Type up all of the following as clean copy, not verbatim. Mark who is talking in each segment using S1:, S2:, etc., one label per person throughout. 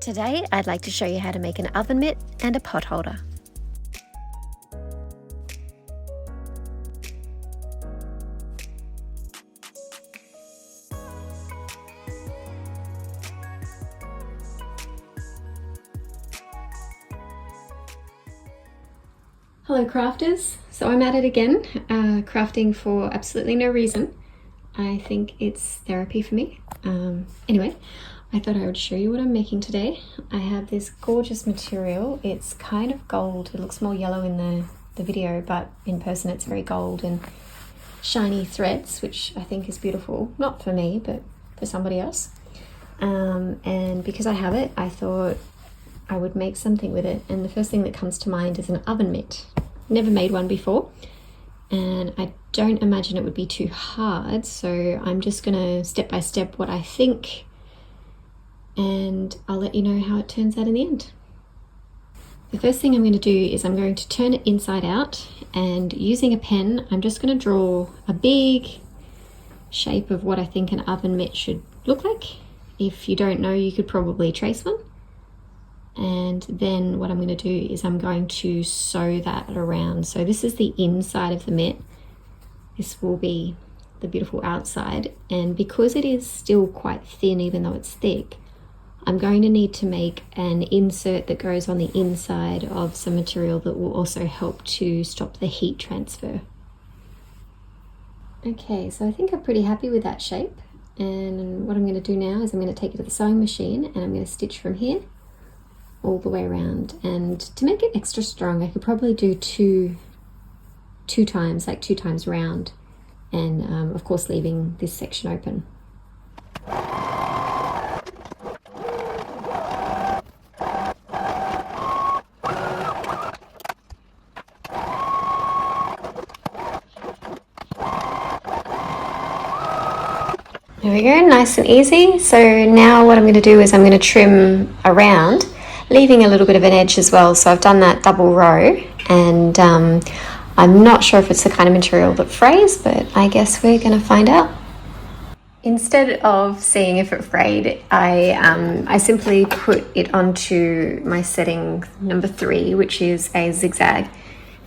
S1: Today, I'd like to show you how to make an oven mitt and a pot holder. Hello crafters, so I'm at it again, crafting for absolutely no reason. I think it's therapy for me. Anyway, I thought I would show you what I'm making today. I have this gorgeous material. It's kind of gold. It looks more yellow in the video, but in person it's very gold and shiny threads, which I think is beautiful. Not for me, but for somebody else. And because I have it, I thought I would make something with it. And the first thing that comes to mind is an oven mitt. Never made one before, and I don't imagine it would be too hard, so I'm just gonna step by step what I think, and I'll let you know how it turns out in the end. The first thing I'm going to do is I'm going to turn it inside out, and using a pen I'm just going to draw a big shape of what I think an oven mitt should look like. If you don't know, you could probably trace one. And then what I'm going to do is I'm going to sew that around. So this is the inside of the mitt. This will be the beautiful outside. And because it is still quite thin, even though it's thick, I'm going to need to make an insert that goes on the inside of some material that will also help to stop the heat transfer. Okay, so I think I'm pretty happy with that shape. And what I'm going to do now is I'm going to take it to the sewing machine and I'm going to stitch from here all the way around. And to make it extra strong, I could probably do two times round, and of course leaving this section open. There we go, nice and easy. So now what I'm going to do is I'm going to trim around, leaving a little bit of an edge as well. So I've done that double row, and I'm not sure if it's the kind of material that frays, but I guess we're going to find out. Instead of seeing if it frayed, I simply put it onto my setting number 3, which is a zigzag.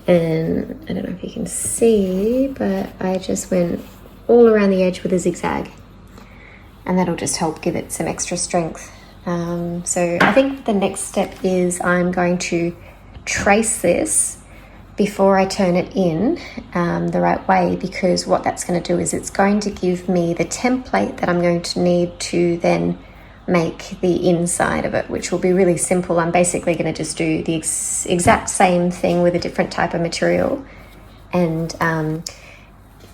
S1: And I don't know if you can see, but I just went all around the edge with a zigzag. And that'll just help give it some extra strength. So I think the next step is I'm going to trace this before I turn it in the right way, because what that's going to do is it's going to give me the template that I'm going to need to then make the inside of it, which will be really simple. I'm basically going to just do the exact same thing with a different type of material, and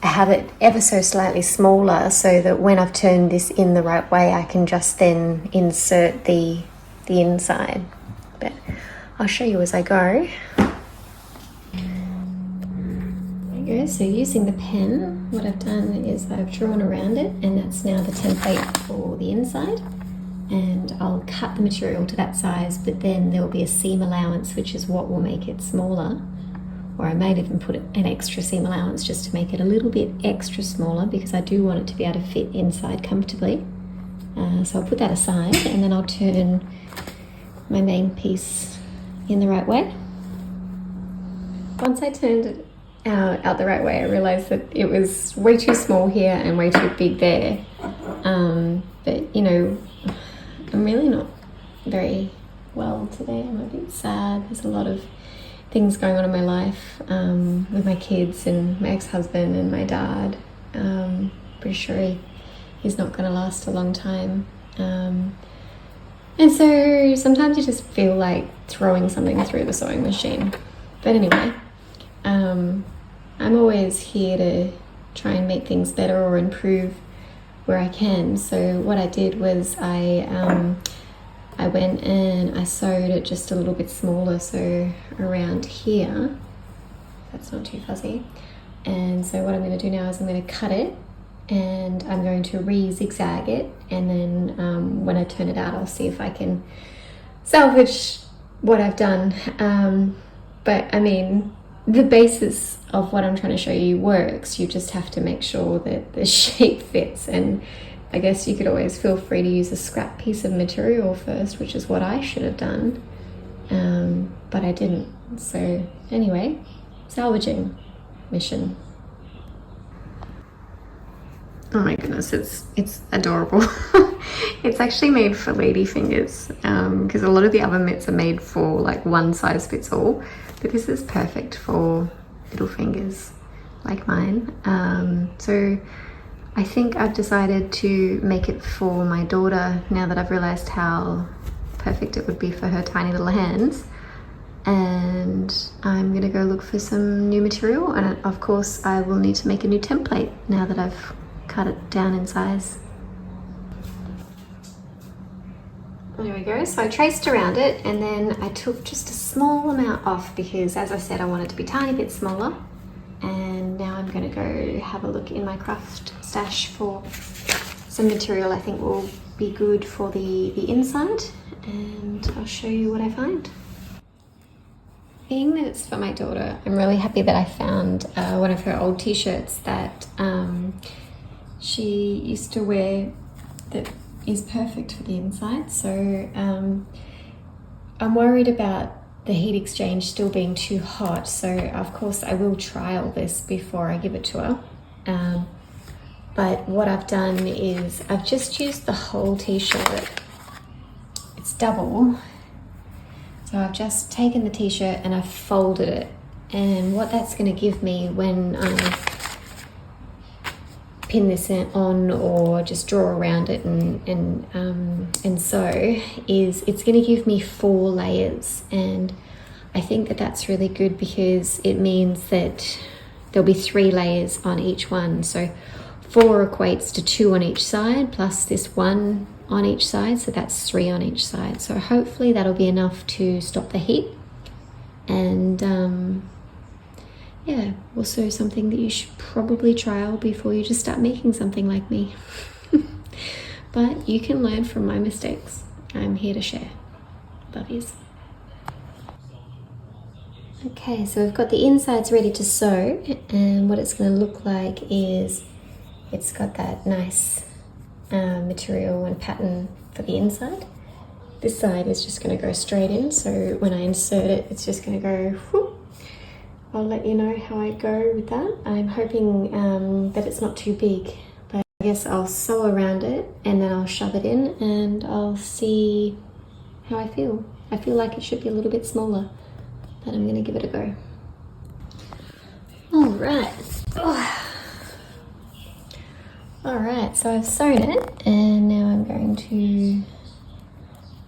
S1: have it ever so slightly smaller so that when I've turned this in the right way, I can just then insert the inside. But I'll show you as I go. There you go. So using the pen, what I've done is I've drawn around it, and that's now the template for the inside. And I'll cut the material to that size, but then there will be a seam allowance, which is what will make it smaller. Or I might even put an extra seam allowance just to make it a little bit extra smaller, because I do want it to be able to fit inside comfortably. So I'll put that aside, and then I'll turn my main piece in the right way. Once I turned it out the right way, I realized that it was way too small here and way too big there. But you know, I'm really not very well today. I'm a bit sad. There's a lot of things going on in my life, with my kids and my ex-husband and my dad. Pretty sure he's not going to last a long time. And so sometimes you just feel like throwing something through the sewing machine. But anyway, I'm always here to try and make things better or improve where I can. So what I did was I went and I sewed it just a little bit smaller, so around here. That's not too fuzzy. And so what I'm going to do now is I'm going to cut it, and I'm going to re-zigzag it, and then when I turn it out, I'll see if I can salvage what I've done. But I mean, the basis of what I'm trying to show you works. You just have to make sure that the shape fits, and I guess you could always feel free to use a scrap piece of material first, which is what I should have done, but I didn't. So anyway, salvaging mission. Oh my goodness, it's adorable. It's actually made for lady fingers, because a lot of the other mitts are made for like one size fits all, but this is perfect for little fingers like mine. So I think I've decided to make it for my daughter now that I've realized how perfect it would be for her tiny little hands. And I'm gonna go look for some new material, and of course I will need to make a new template now that I've cut it down in size. There we go. So I traced around it and then I took just a small amount off because, as I said, I want it to be a tiny bit smaller. And now I'm going to go have a look in my craft stash for some material I think will be good for the inside, and I'll show you what I find. Being that it's for my daughter, I'm really happy that I found one of her old t-shirts that she used to wear that is perfect for the inside. So I'm worried about the heat exchange still being too hot, so of course I will trial this before I give it to her. But what I've done is I've just used the whole t-shirt. It's double, so I've just taken the t-shirt and I've folded it, and what that's going to give me when I pin this on or just draw around it and sew is it's going to give me 4 layers, and I think that that's really good because it means that there'll be 3 layers on each one. So 4 equates to 2 on each side plus this 1 on each side, so that's 3 on each side. So hopefully that'll be enough to stop the heat, and yeah, also something that you should probably trial before you just start making something like me. But you can learn from my mistakes. I'm here to share. Love yous. Okay, so we've got the insides ready to sew, and what it's going to look like is it's got that nice material and pattern for the inside. This side is just going to go straight in, so when I insert it, it's just going to go whoop. I'll let you know how I go with that. I'm hoping that it's not too big, but I guess I'll sew around it and then I'll shove it in and I'll see how I feel. I feel like it should be a little bit smaller, but I'm gonna give it a go. All right. Oh. All right, so I've sewn it and now I'm going to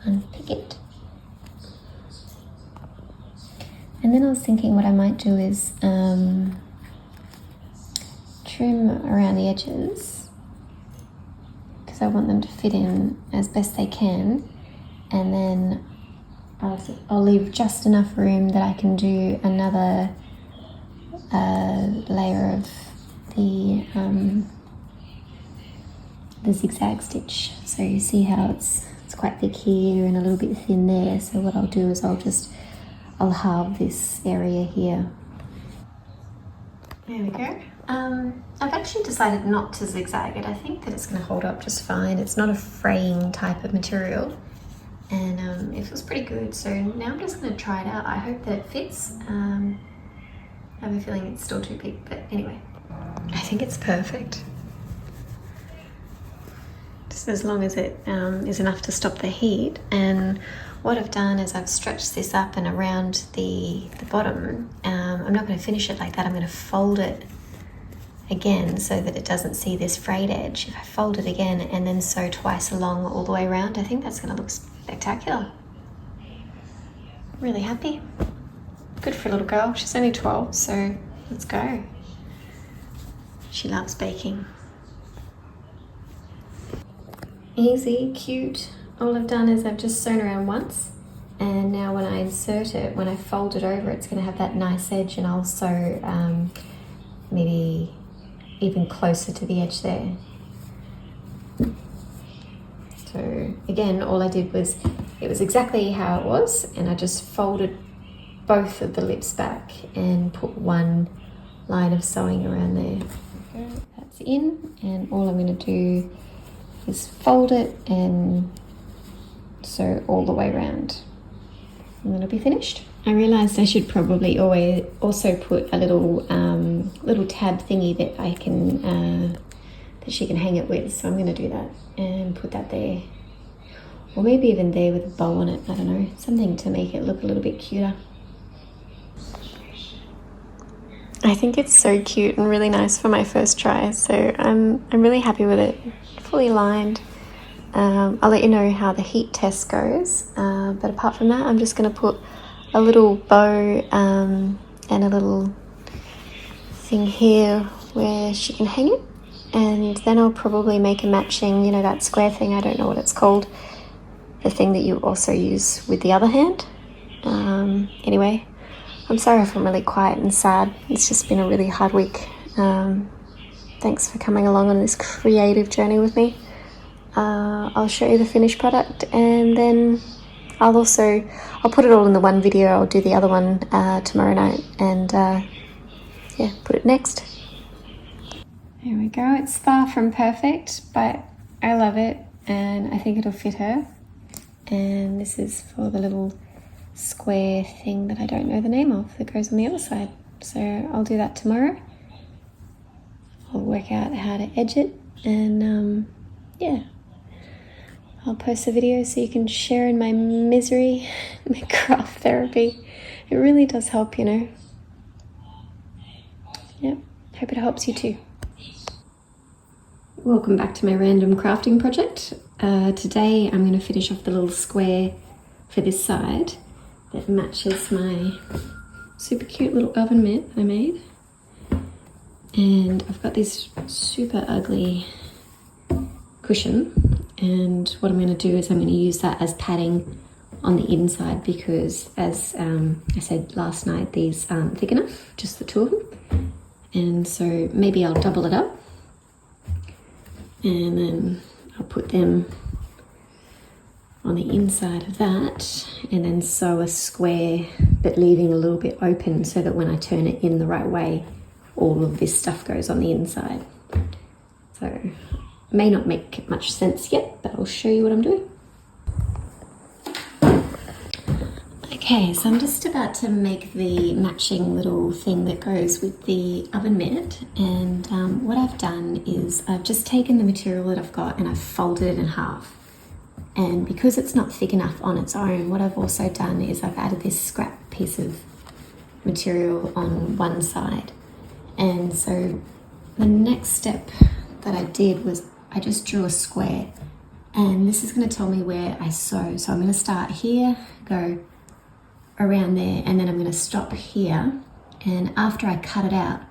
S1: unpick it. And then I was thinking what I might do is trim around the edges because I want them to fit in as best they can, and then I'll leave just enough room that I can do another layer of the zigzag stitch. So you see how it's quite thick here and a little bit thin there. So what I'll do is I'll halve this area here. There we go. I've actually decided not to zigzag it. I think that it's going to hold up just fine. It's not a fraying type of material, and it feels pretty good. So now I'm just going to try it out. I hope that it fits. I have a feeling it's still too big, but anyway, I think it's perfect. Just as long as it is enough to stop the heat. And what I've done is I've stretched this up and around the bottom. I'm not going to finish it like that. I'm going to fold it again so that it doesn't see this frayed edge. If I fold it again and then sew twice along all the way around, I think that's going to look spectacular. Really happy. Good for a little girl. She's only 12, so let's go. She loves baking. Easy, cute. All I've done is I've just sewn around once, and now when I insert it, when I fold it over, it's going to have that nice edge, and I'll sew maybe even closer to the edge there. So again, all I did was, it was exactly how it was, and I just folded both of the lips back and put one line of sewing around there. That's in, and all I'm going to do is fold it and sew all the way around, and then it'll be finished. I realised I should probably always also put a little little tab thingy that I can that she can hang it with, so I'm going to do that and put that there, or maybe even there with a bow on it. I don't know, something to make it look a little bit cuter. I think it's so cute and really nice for my first try, so I'm really happy with it. Fully lined. I'll let you know how the heat test goes, but apart from that, I'm just going to put a little bow and a little thing here where she can hang it, and then I'll probably make a matching, you know, that square thing, I don't know what it's called, the thing that you also use with the other hand. Anyway, I'm sorry if I'm really quiet and sad. It's just been a really hard week. Thanks for coming along on this creative journey with me. I'll show you the finished product, and then I'll put it all in the one video. I'll do the other one tomorrow night, and yeah, put it next. There we go. It's far from perfect, but I love it, and I think it'll fit her. And this is for the little square thing that I don't know the name of that goes on the other side. So I'll do that tomorrow. I'll work out how to edge it, and yeah, I'll post a video so you can share in my misery, my craft therapy. It really does help, you know. Yep, hope it helps you too. Welcome back to my random crafting project. Today I'm going to finish off the little square for this side that matches my super cute little oven mitt that I made. And I've got this super ugly cushion, and what I'm going to do is I'm going to use that as padding on the inside, because as I said last night, these aren't thick enough, just the two of them. And so maybe I'll double it up, and then I'll put them on the inside of that, and then sew a square but leaving a little bit open so that when I turn it in the right way, all of this stuff goes on the inside. So may not make much sense yet, but I'll show you what I'm doing. Okay, so I'm just about to make the matching little thing that goes with the oven mitt, and what I've done is I've just taken the material that I've got and I've folded it in half. And because it's not thick enough on its own, what I've also done is I've added this scrap piece of material on one side. And so the next step that I did was I just drew a square, and this is going to tell me where I sew. So I'm going to start here, go around there, and then I'm going to stop here. And after I cut it out,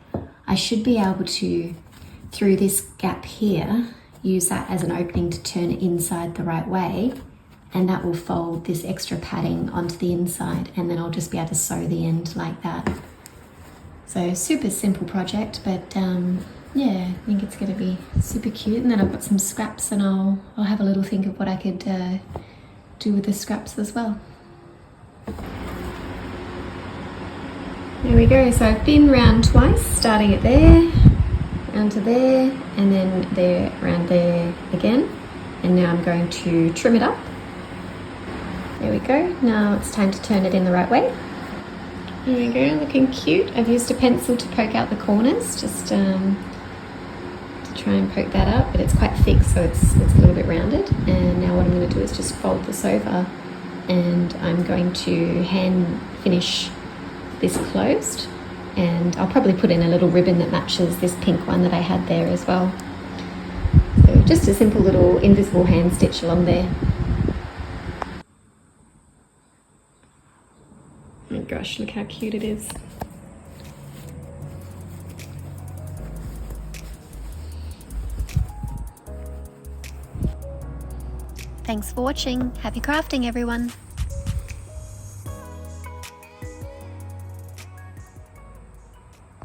S1: I should be able to, through this gap here, use that as an opening to turn it inside the right way, and that will fold this extra padding onto the inside, and then I'll just be able to sew the end like that. So super simple project, but yeah, I think it's going to be super cute. And then I've got some scraps, and I'll have a little think of what I could do with the scraps as well. There we go. So I've been round twice, starting at there, round to there, and then there, around there again. And now I'm going to trim it up. There we go. Now it's time to turn it in the right way. There we go, looking cute. I've used a pencil to poke out the corners, just to try and poke that up, but it's quite thick, so it's a little bit rounded. And now what I'm going to do is just fold this over, and I'm going to hand finish this closed, and I'll probably put in a little ribbon that matches this pink one that I had there as well. So just a simple little invisible hand stitch along there. Oh my gosh, look how cute it is. Thanks for watching. Happy crafting, everyone.